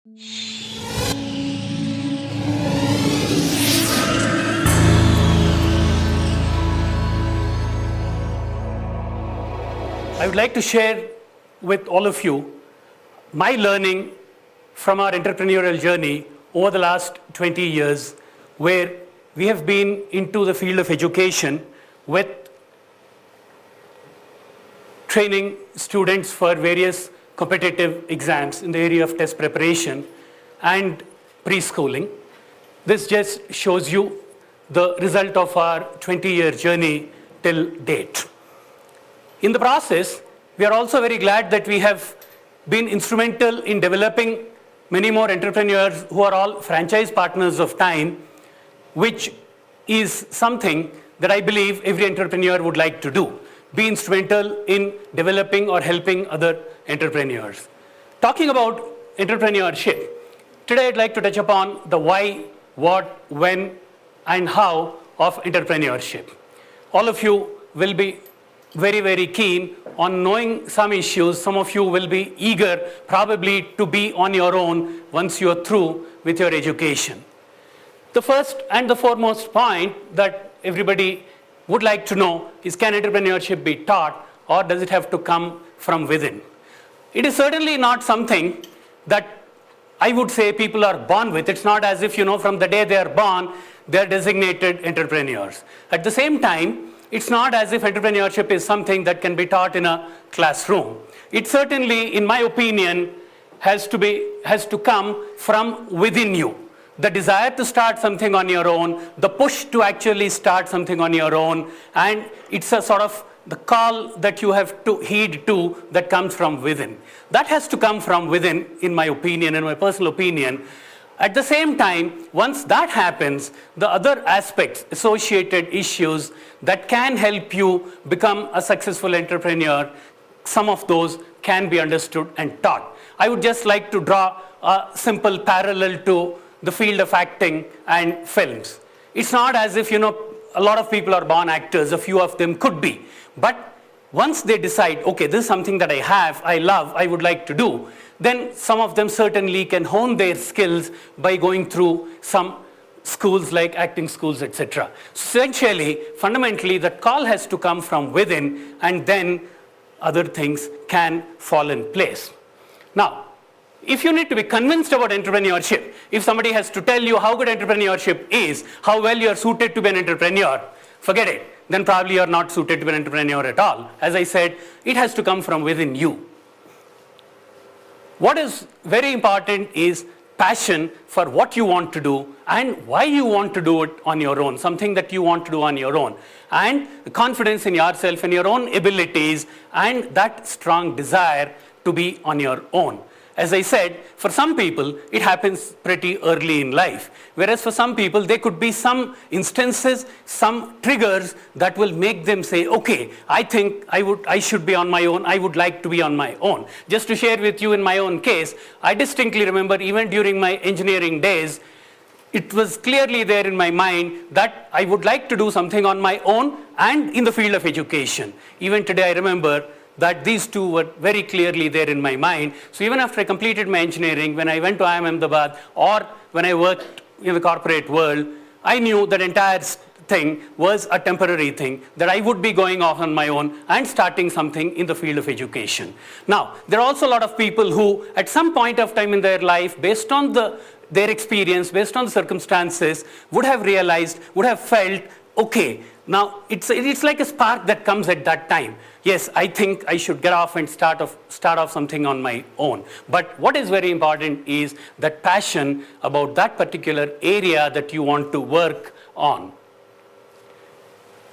I would like to share with all of you my learning from our entrepreneurial journey over the last 20 years, where we have been into the field of education with training students for various competitive exams in the area of test preparation and preschooling. This just shows you the result of our 20-year journey till date. In the process, we are also very glad that we have been instrumental in developing many more entrepreneurs who are all franchise partners of T.I.M E, which is something that I believe every entrepreneur would like to do, be instrumental in developing or helping other entrepreneurs. Talking about entrepreneurship, today I'd like to touch upon the why, what, when, and how of entrepreneurship. All of you will be very, very keen on knowing some issues. Some of you will be eager probably to be on your own once you're through with your education. The first and the foremost point that everybody would like to know is, can entrepreneurship be taught, or does it have to come from within? It is certainly not something that I would say people are born with. It's not as if, from the day they are born, they're designated entrepreneurs. At the same time, it's not as if entrepreneurship is something that can be taught in a classroom. It certainly, in my opinion, has to come from within you. The desire to start something on your own, the push to actually start something on your own, and it's a sort of the call that you have to heed to that comes from within. That has to come from within, in my opinion, in my personal opinion. At the same time, once that happens, the other aspects, associated issues that can help you become a successful entrepreneur, some of those can be understood and taught. I would just like to draw a simple parallel to the field of acting and films. It's not as if, a lot of people are born actors, a few of them could be. But once they decide, okay, this is something that I love, I would like to do, then some of them certainly can hone their skills by going through some schools like acting schools, etc. Essentially, fundamentally, the call has to come from within, and then other things can fall in place. Now, if you need to be convinced about entrepreneurship, if somebody has to tell you how good entrepreneurship is, how well you are suited to be an entrepreneur, forget it. Then probably you are not suited to be an entrepreneur at all. As I said, it has to come from within you. What is very important is passion for what you want to do and why you want to do it on your own, something that you want to do on your own, and confidence in yourself and your own abilities, and that strong desire to be on your own. As I said, for some people, it happens pretty early in life. Whereas for some people, there could be some instances, some triggers that will make them say, okay, I think I should be on my own. I would like to be on my own. Just to share with you in my own case, I distinctly remember even during my engineering days, it was clearly there in my mind that I would like to do something on my own and in the field of education. Even today, I remember that these two were very clearly there in my mind. So even after I completed my engineering, when I went to I.I.M Ahmedabad, or when I worked in the corporate world, I knew that entire thing was a temporary thing, that I would be going off on my own and starting something in the field of education. Now, there are also a lot of people who, at some point of time in their life, based on their experience, based on the circumstances, would have realized, would have felt, okay, now it's like a spark that comes at that time. Yes, I think I should get off and start off something on my own. But what is very important is that passion about that particular area that you want to work on.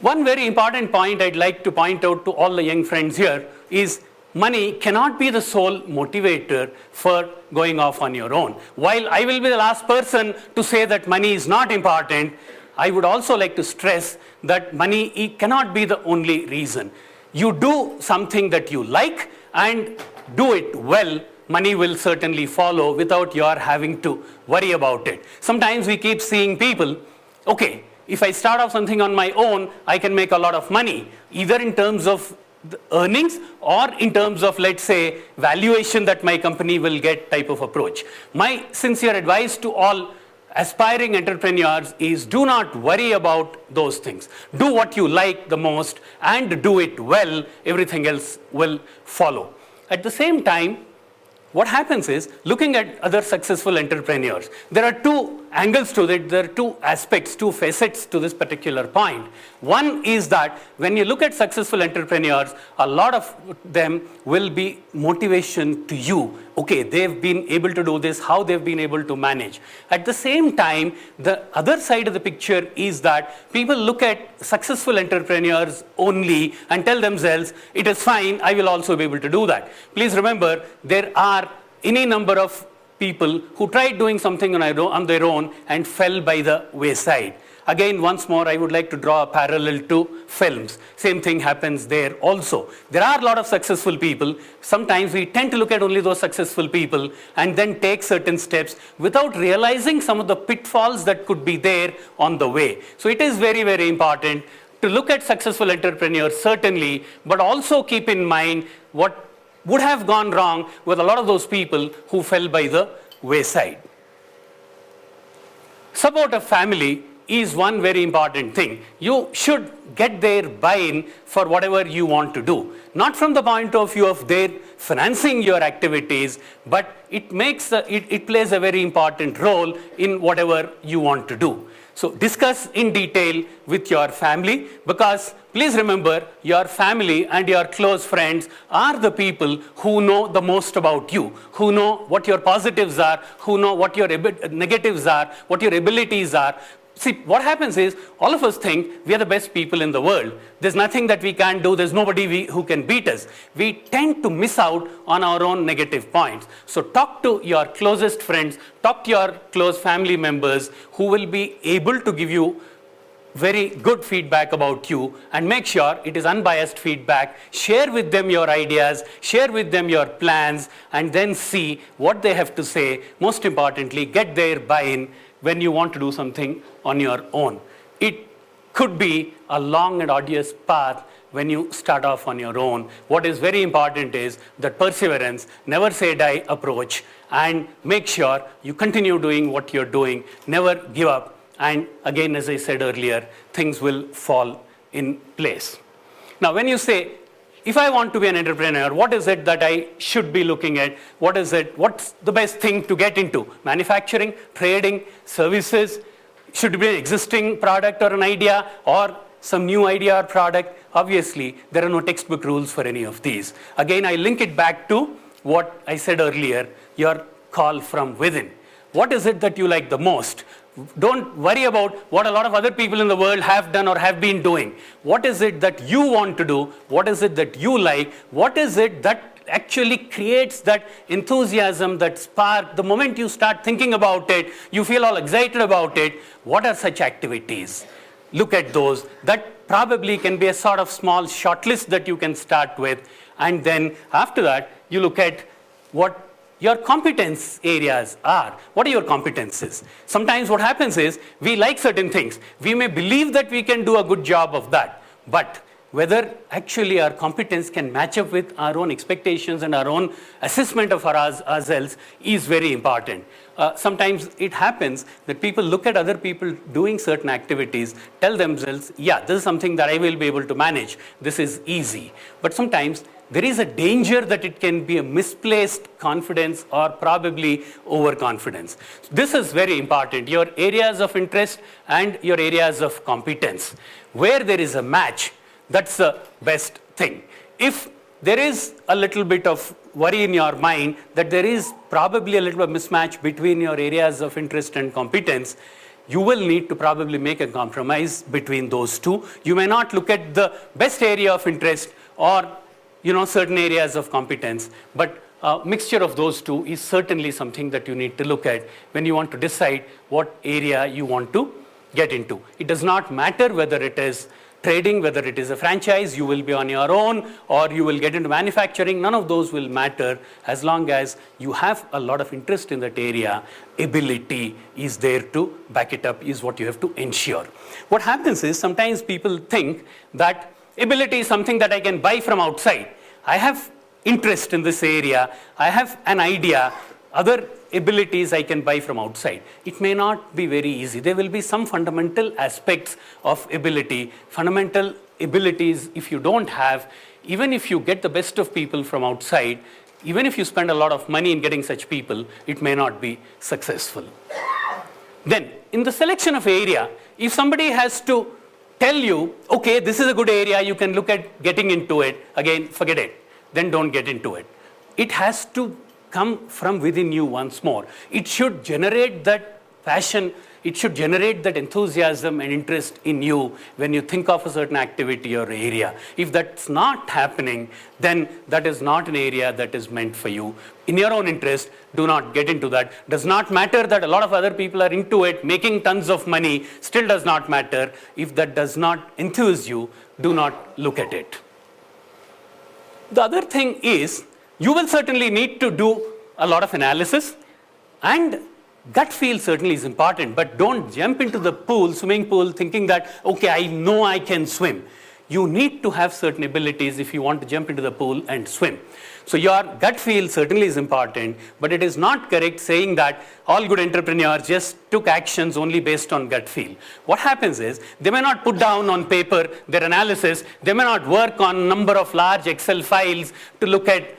One very important point I'd like to point out to all the young friends here is money cannot be the sole motivator for going off on your own. While I will be the last person to say that money is not important, I would also like to stress that money cannot be the only reason. You do something that you like and do it well, money will certainly follow without your having to worry about it. Sometimes we keep seeing people, okay, if I start off something on my own, I can make a lot of money, either in terms of the earnings or in terms of, let's say, valuation that my company will get type of approach. My sincere advice to all aspiring entrepreneurs is do not worry about those things. Do what you like the most and do it well. Everything else will follow. At the same time, what happens is, looking at other successful entrepreneurs, there are two angles to it, there are two aspects, two facets to this particular point. One is that when you look at successful entrepreneurs, a lot of them will be motivation to you. Okay, they've been able to do this, how they've been able to manage. At the same time, the other side of the picture is that people look at successful entrepreneurs only and tell themselves, it is fine, I will also be able to do that. Please remember, there are any number of people who tried doing something on their own and fell by the wayside. Again, once more, I would like to draw a parallel to films. Same thing happens there also. There are a lot of successful people. Sometimes we tend to look at only those successful people and then take certain steps without realizing some of the pitfalls that could be there on the way. So it is very, very important to look at successful entrepreneurs, certainly, but also keep in mind what would have gone wrong with a lot of those people who fell by the wayside. Support of family is one very important thing. You should get their buy-in for whatever you want to do. Not from the point of view of their financing your activities, but it plays a very important role in whatever you want to do. So discuss in detail with your family, because please remember, your family and your close friends are the people who know the most about you, who know what your positives are, who know what your negatives are, what your abilities are. See, what happens is, all of us think we are the best people in the world. There's nothing that we can't do. There's nobody who can beat us. We tend to miss out on our own negative points. So talk to your closest friends, talk to your close family members who will be able to give you very good feedback about you, and make sure it is unbiased feedback. Share with them your ideas, share with them your plans, and then see what they have to say. Most importantly, get their buy-in when you want to do something on your own. It could be a long and arduous path when you start off on your own. What is very important is that perseverance, never say die approach, and make sure you continue doing what you're doing, never give up. And again, as I said earlier, things will fall in place. Now, when you say, if I want to be an entrepreneur, what is it that I should be looking at? What's the best thing to get into? Manufacturing, trading, services? Should it be an existing product or an idea, or some new idea or product? Obviously, there are no textbook rules for any of these. Again, I link it back to what I said earlier, your call from within. What is it that you like the most? Don't worry about what a lot of other people in the world have done or have been doing. What is it that you want to do? What is it that you like? What is it that actually creates that enthusiasm, that spark? The moment you start thinking about it, you feel all excited about it. What are such activities? Look at those. That probably can be a sort of small shortlist that you can start with. And then after that, you look at what your competence areas are. What are your competences? Sometimes what happens is, we like certain things. We may believe that we can do a good job of that, but whether actually our competence can match up with our own expectations and our own assessment of ourselves is very important. Sometimes it happens that people look at other people doing certain activities, tell themselves, yeah, this is something that I will be able to manage. This is easy. But sometimes there is a danger that it can be a misplaced confidence or probably overconfidence. This is very important. Your areas of interest and your areas of competence. Where there is a match, that's the best thing. If there is a little bit of worry in your mind that there is probably a little bit of mismatch between your areas of interest and competence, you will need to probably make a compromise between those two. You may not look at the best area of interest or certain areas of competence, but a mixture of those two is certainly something that you need to look at when you want to decide what area you want to get into. It does not matter whether it is trading, whether it is a franchise, you will be on your own, or you will get into manufacturing. None of those will matter as long as you have a lot of interest in that area. Ability is there to back it up, is what you have to ensure. What happens is, sometimes people think that ability is something that I can buy from outside. I have interest in this area. I have an idea. Other abilities I can buy from outside. It may not be very easy. There will be some fundamental aspects of ability. Fundamental abilities, if you don't have, even if you get the best of people from outside, even if you spend a lot of money in getting such people, it may not be successful. Then, in the selection of area, if somebody has to tell you, okay, this is a good area, you can look at getting into it, again, forget it. Then don't get into it. It has to come from within you once more. It should generate that passion. It should generate that enthusiasm and interest in you when you think of a certain activity or area. If that's not happening, then that is not an area that is meant for you. In your own interest, do not get into that. Does not matter that a lot of other people are into it, making tons of money, still does not matter. If that does not enthuse you, do not look at it. The other thing is, you will certainly need to do a lot of analysis, and gut feel certainly is important, but don't jump into the pool, swimming pool, thinking that, okay, I know I can swim. You need to have certain abilities if you want to jump into the pool and swim. So your gut feel certainly is important, but it is not correct saying that all good entrepreneurs just took actions only based on gut feel. What happens is, they may not put down on paper their analysis, they may not work on a number of large Excel files to look at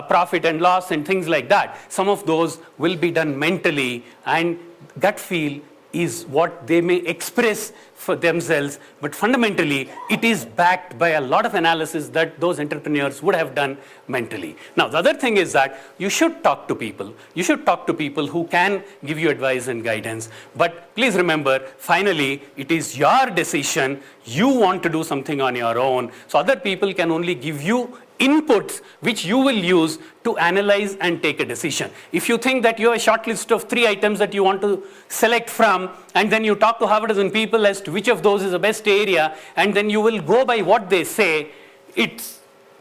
profit and loss and things like that. Some of those will be done mentally, and gut feel is what they may express for themselves, but fundamentally it is backed by a lot of analysis that those entrepreneurs would have done mentally. Now, the other thing is that you should talk to people. You should talk to people who can give you advice and guidance. But please remember, finally, it is your decision. You want to do something on your own. So other people can only give you inputs which you will use to analyze and take a decision. If you think that you have a short list of 3 items that you want to select from, and then you talk to half a dozen people as to which of those is the best area, and then you will go by what they say, it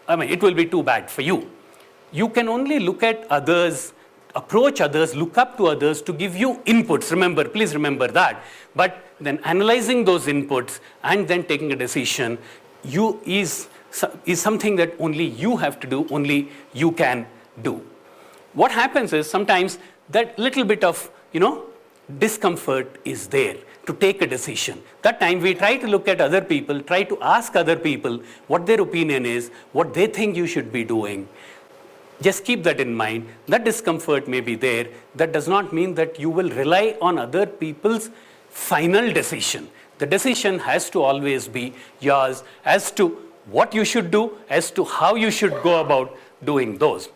will be too bad for you. You can only look at others, approach others, look up to others to give you inputs. Remember, please remember that. But then analyzing those inputs and then taking a decision is something that only you have to do, only you can do. What happens is sometimes that little bit of, discomfort is there to take a decision. That time we try to look at other people, try to ask other people what their opinion is, what they think you should be doing. Just keep that in mind. That discomfort may be there. That does not mean that you will rely on other people's final decision. The decision has to always be yours as to what you should do, as to how you should go about doing those.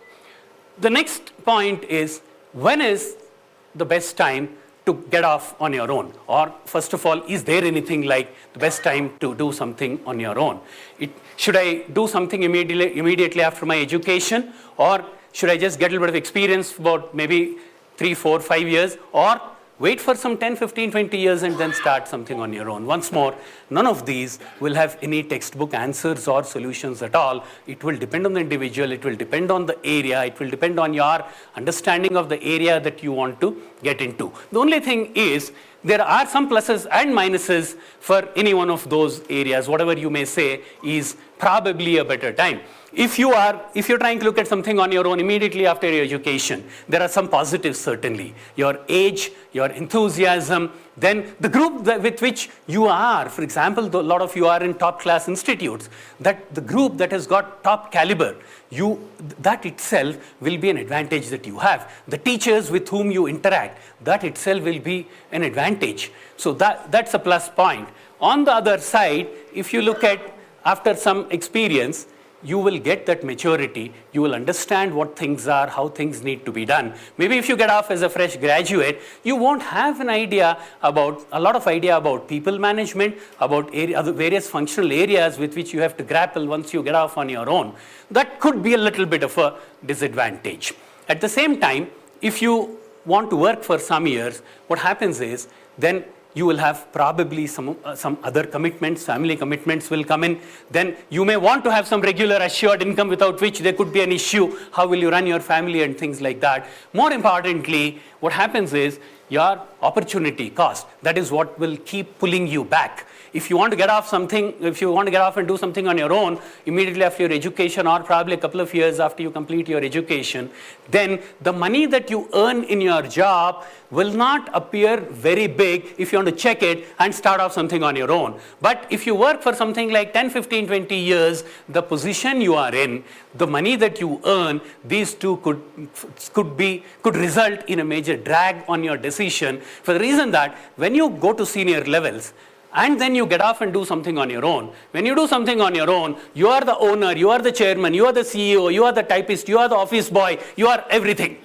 The next point is, when is the best time to get off on your own? Or first of all, is there anything like the best time to do something on your own? Should I do something immediately after my education? Or should I just get a little bit of experience for about maybe 3, 4, 5 years? Or wait for some 10, 15, 20 years and then start something on your own? Once more, none of these will have any textbook answers or solutions at all. It will depend on the individual, it will depend on the area, it will depend on your understanding of the area that you want to get into. The only thing is, there are some pluses and minuses for any one of those areas. Whatever you may say is probably a better time. If you're trying to look at something on your own immediately after your education, there are some positives certainly. Your age, your enthusiasm, then the group with which you are. For example, a lot of you are in top class institutes. That the group that has got top caliber, that itself will be an advantage that you have. The teachers with whom you interact, that itself will be an advantage. So that's a plus point. On the other side, if you look at after some experience, you will get that maturity. You will understand what things are, how things need to be done. Maybe if you get off as a fresh graduate, you won't have a lot of idea about people management, about other various functional areas with which you have to grapple once you get off on your own. That could be a little bit of a disadvantage. At the same time, if you want to work for some years, what happens is, then you will have probably some other commitments, family commitments will come in. Then you may want to have some regular assured income, without which there could be an issue. How will you run your family and things like that? More importantly, what happens is, your opportunity cost. That is what will keep pulling you back. If you want to get off something, if you want to get off and do something on your own, immediately after your education or probably a couple of years after you complete your education, then the money that you earn in your job will not appear very big if you want to check it and start off something on your own. But if you work for something like 10, 15, 20 years, the position you are in, the money that you earn, these two could result in a major drag on your decision, for the reason that when you go to senior levels, and then you get off and do something on your own. When you do something on your own, you are the owner, you are the chairman, you are the CEO, you are the typist, you are the office boy, you are everything.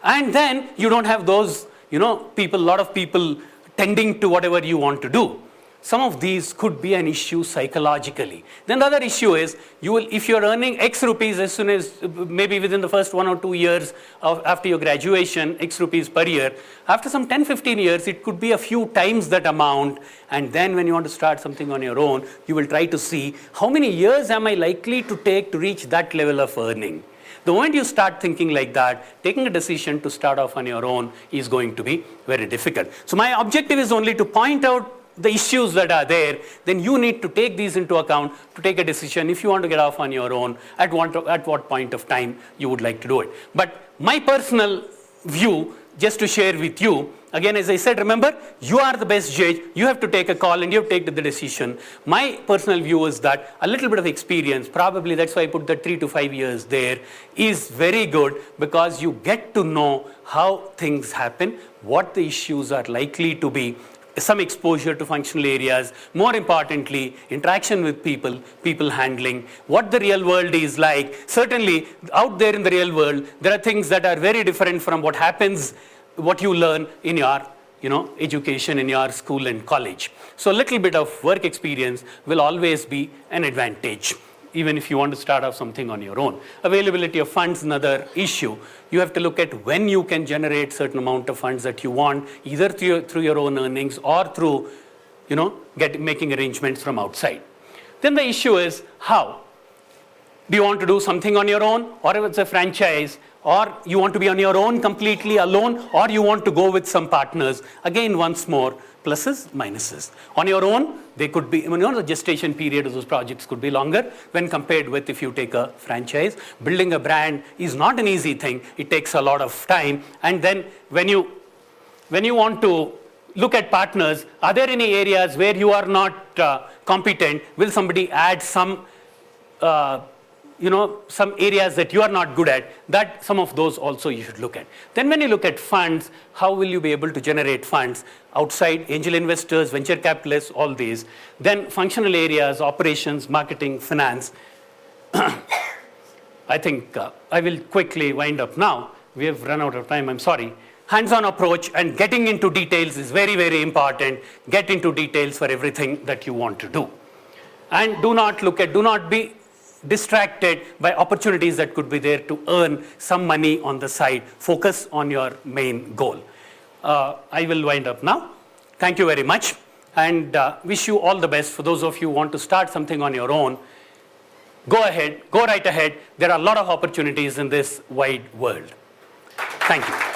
And then you don't have those, a lot of people tending to whatever you want to do. Some of these could be an issue psychologically. Then the other issue is, if you're earning X rupees as soon as, maybe within the first 1 or 2 years after your graduation, X rupees per year, after some 10, 15 years, it could be a few times that amount. And then when you want to start something on your own, you will try to see how many years am I likely to take to reach that level of earning. The moment you start thinking like that, taking a decision to start off on your own is going to be very difficult. So my objective is only to point out the issues that are there. Then you need to take these into account to take a decision if you want to get off on your own, at what point of time you would like to do it. But my personal view, just to share with you, again, as I said, remember, you are the best judge. You have to take a call and you have to take the decision. My personal view is that a little bit of experience, probably that's why I put the 3 to 5 years there, is very good, because you get to know how things happen, what the issues are likely to be, some exposure to functional areas, more importantly, interaction with people, people handling, what the real world is like. Certainly, out there in the real world, there are things that are very different from what happens, what you learn in your education, in your school and college. So a little bit of work experience will always be an advantage, even if you want to start off something on your own. Availability of funds, another issue. You have to look at when you can generate certain amount of funds that you want, either through your own earnings or through, making arrangements from outside. Then the issue is how. Do you want to do something on your own, or if it's a franchise, or you want to be on your own completely alone, or you want to go with some partners? Again, once more, pluses, minuses. On your own, they could be, the gestation period of those projects could be longer when compared with if you take a franchise. Building a brand is not an easy thing. It takes a lot of time. And then when you want to look at partners, are there any areas where you are not competent? Will somebody add some some areas that you are not good at? That some of those also you should look at. Then when you look at funds, how will you be able to generate funds outside, angel investors, venture capitalists, all these. Then functional areas, operations, marketing, finance. I think I will quickly wind up now. We have run out of time, I'm sorry. Hands-on approach and getting into details is very, very important. Get into details for everything that you want to do. And do not be distracted by opportunities that could be there to earn some money on the side. Focus on your main goal. I will wind up now. Thank you very much, and wish you all the best. For those of you who want to start something on your own, go ahead, go right ahead. There are a lot of opportunities in this wide world. Thank you.